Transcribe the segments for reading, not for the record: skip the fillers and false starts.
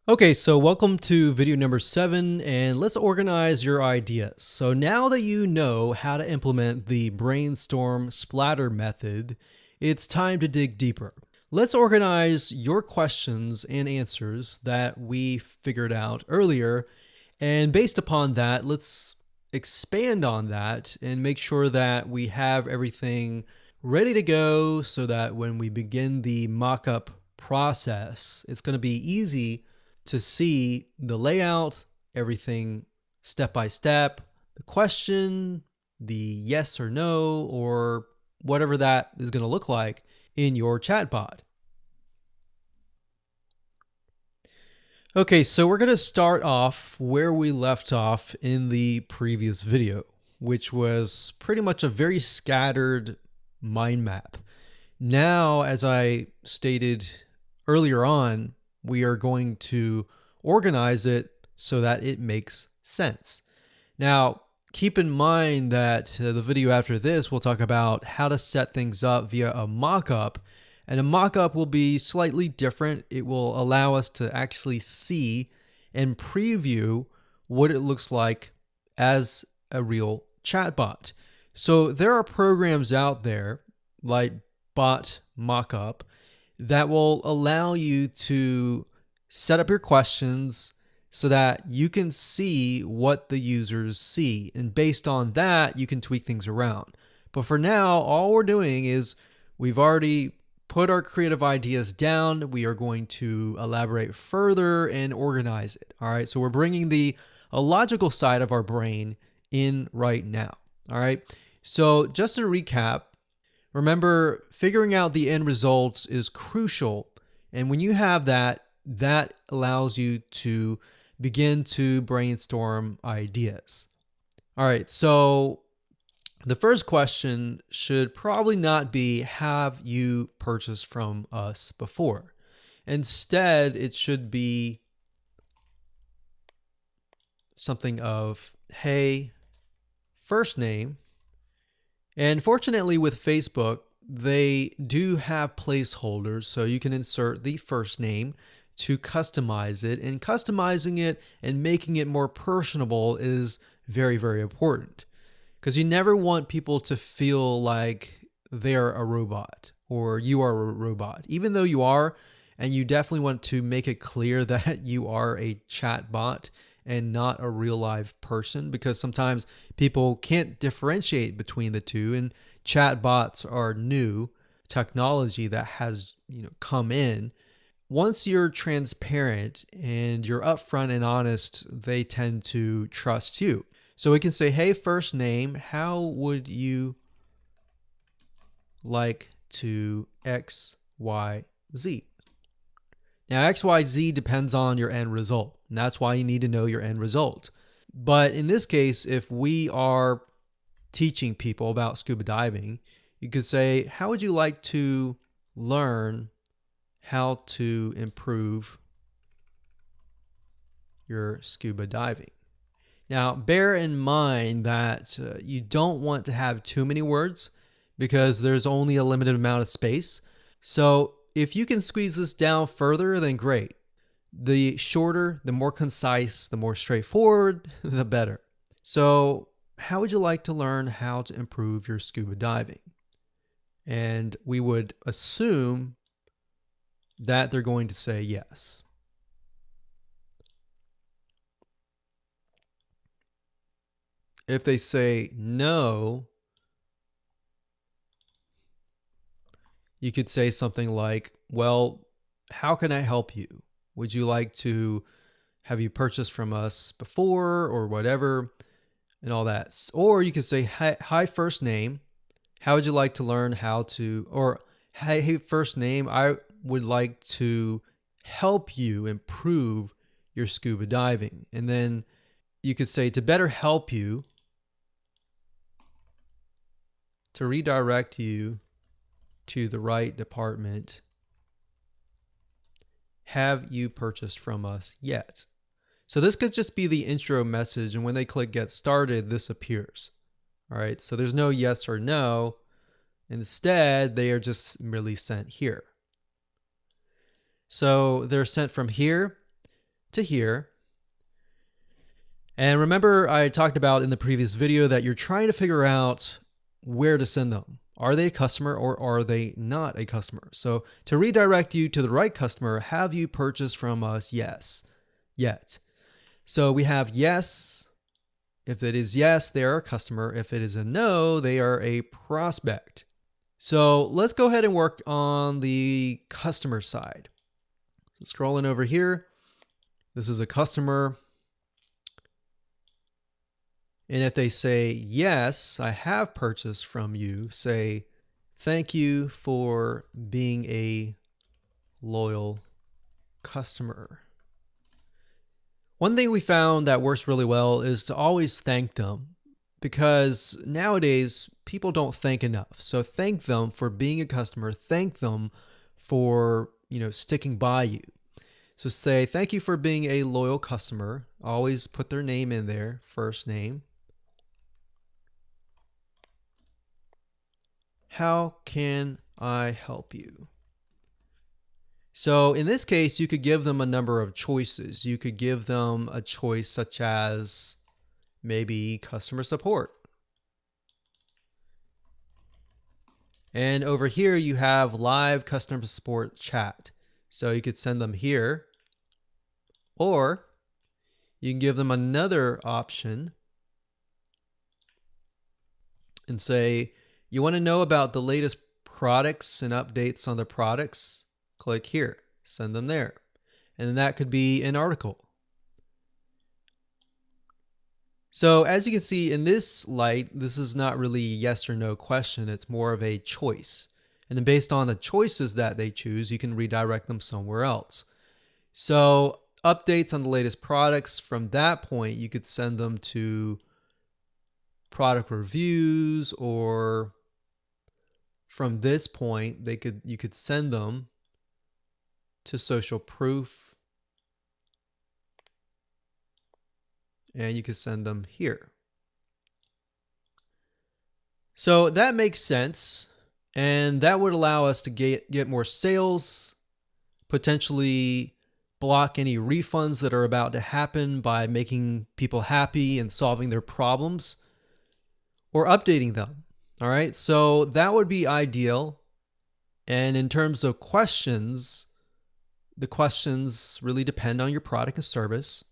Okay, so welcome to video number 7, and let's organize your ideas. So now that you know how to implement the brainstorm splatter method, it's time to dig deeper. Let's organize your questions and answers that we figured out earlier, and based upon that, let's expand on that and make sure that we have everything ready to go so that when we begin the mock-up process, it's going to be easy to see the layout, everything step by step, the question, the yes or no, or whatever that is going to look like in your chatbot. Okay, so we're going to start off where we left off in the previous video, which was pretty much a very scattered mind map. Now, as I stated earlier on, we are going to organize it so that it makes sense. Now, keep in mind that the video after this will talk about how to set things up via a mock-up, and a mock-up will be slightly different. It will allow us to actually see and preview what it looks like as a real chatbot. So there are programs out there like Bot Mockup that will allow you to set up your questions so that you can see what the users see. And based on that, you can tweak things around. But for now, all we're doing is we've already put our creative ideas down. We are going to elaborate further and organize it. All right. So we're bringing the logical side of our brain in right now. All right. So just to recap, remember, figuring out the end results is crucial. And when you have that, that allows you to begin to brainstorm ideas. All right, so the first question should probably not be, have you purchased from us before? Instead, it should be something of, hey, first name. And fortunately with Facebook, they do have placeholders, so you can insert the first name to customize it. And customizing it and making it more personable is very, very important, because you never want people to feel like they're a robot or you are a robot, even though you are. And you definitely want to make it clear that you are a chat bot and not a real live person, because sometimes people can't differentiate between the two, and chat bots are new technology that has come in. Once you're transparent and you're upfront and honest, they tend to trust you. So we can say, hey, first name, how would you like to XYZ? Now, XYZ depends on your end result, and that's why you need to know your end result. But in this case, if we are teaching people about scuba diving, you could say, how would you like to learn how to improve your scuba diving? Now, bear in mind that you don't want to have too many words, because there's only a limited amount of space. So if you can squeeze this down further, then great. The shorter, the more concise, the more straightforward, the better. So how would you like to learn how to improve your scuba diving? And we would assume that they're going to say yes. If they say no, you could say something like, well, how can I help you? Would you like to, have you purchased from us before, or whatever, and all that. Or you could say, hi, first name, how would you like to learn how to, or hey, first name, I would like to help you improve your scuba diving. And then you could say, to better help you, to redirect you to the right department, have you purchased from us yet? So this could just be the intro message, and when they click get started, this appears. All right, so there's no yes or no. Instead, they are just merely sent here. So they're sent from here. to here. And remember, I talked about in the previous video that you're trying to figure out where to send them. Are they a customer or are they not a customer? So to redirect you to the right customer, have you purchased from us? Yes, yet. So we have yes. If it is yes, they are a customer. If it is a no, they are a prospect. So let's go ahead and work on the customer side. So scrolling over here, this is a customer. And if they say, yes, I have purchased from you, say, thank you for being a loyal customer. One thing we found that works really well is to always thank them, because nowadays people don't thank enough. So thank them for being a customer. Thank them for, sticking by you. So say, thank you for being a loyal customer. Always put their name in there, first name. How can I help you? So in this case, you could give them a number of choices. You could give them a choice such as maybe customer support. And over here, you have live customer support chat. So you could send them here, or you can give them another option and say, you want to know about the latest products and updates on the products? Click here, send them there. And then that could be an article. So as you can see in this light, this is not really a yes or no question. It's more of a choice. And then based on the choices that they choose, you can redirect them somewhere else. So updates on the latest products, from that point, you could send them to product reviews, or from this point, you could send them to social proof, and you could send them here. So that makes sense, and that would allow us to get more sales, potentially block any refunds that are about to happen by making people happy and solving their problems, or updating them. All right, so that would be ideal. And in terms of questions, the questions really depend on your product and service.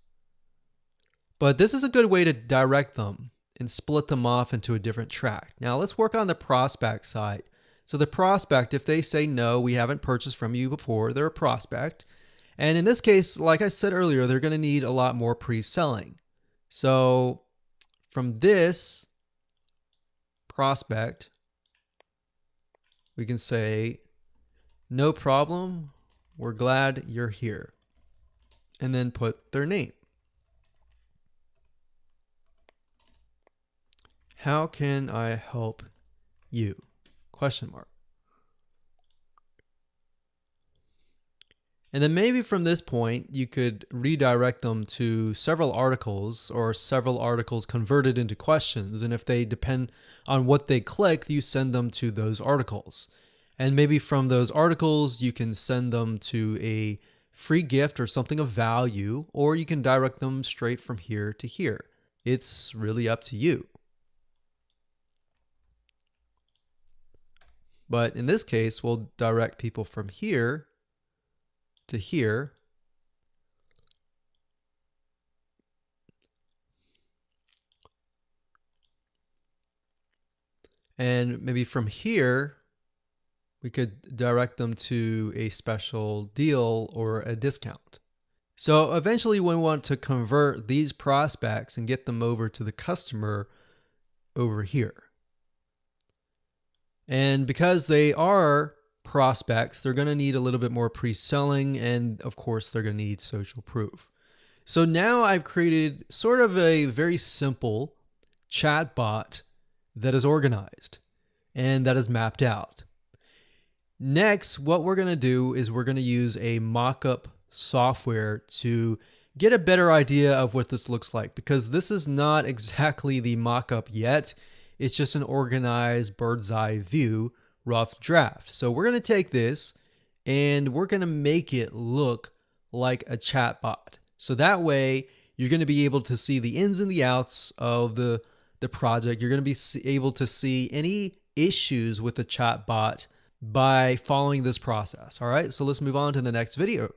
But this is a good way to direct them and split them off into a different track. Now let's work on the prospect side. So the prospect, if they say, no, we haven't purchased from you before, they're a prospect. And in this case, like I said earlier, they're going to need a lot more pre-selling. So from this prospect, we can say, no problem, we're glad you're here. And then put their name. How can I help you? Question mark. And then maybe from this point, you could redirect them to several articles, or several articles converted into questions. And if they depend on what they click, you send them to those articles. And maybe from those articles, you can send them to a free gift or something of value, or you can direct them straight from here to here. It's really up to you. But in this case, we'll direct people from here to here. And maybe from here, we could direct them to a special deal or a discount. So eventually we want to convert these prospects and get them over to the customer over here. And because they are prospects, they're going to need a little bit more pre-selling, and of course they're going to need social proof. So now I've created sort of a very simple chatbot that is organized and that is mapped out. Next, what we're going to do is we're going to use a mock-up software to get a better idea of what this looks like, because this is not exactly the mock-up yet. It's just an organized bird's eye view, rough draft. So we're going to take this and we're going to make it look like a chatbot. So that way, you're going to be able to see the ins and the outs of the project. You're going to be able to see any issues with the chatbot by following this process. All right, so let's move on to the next video.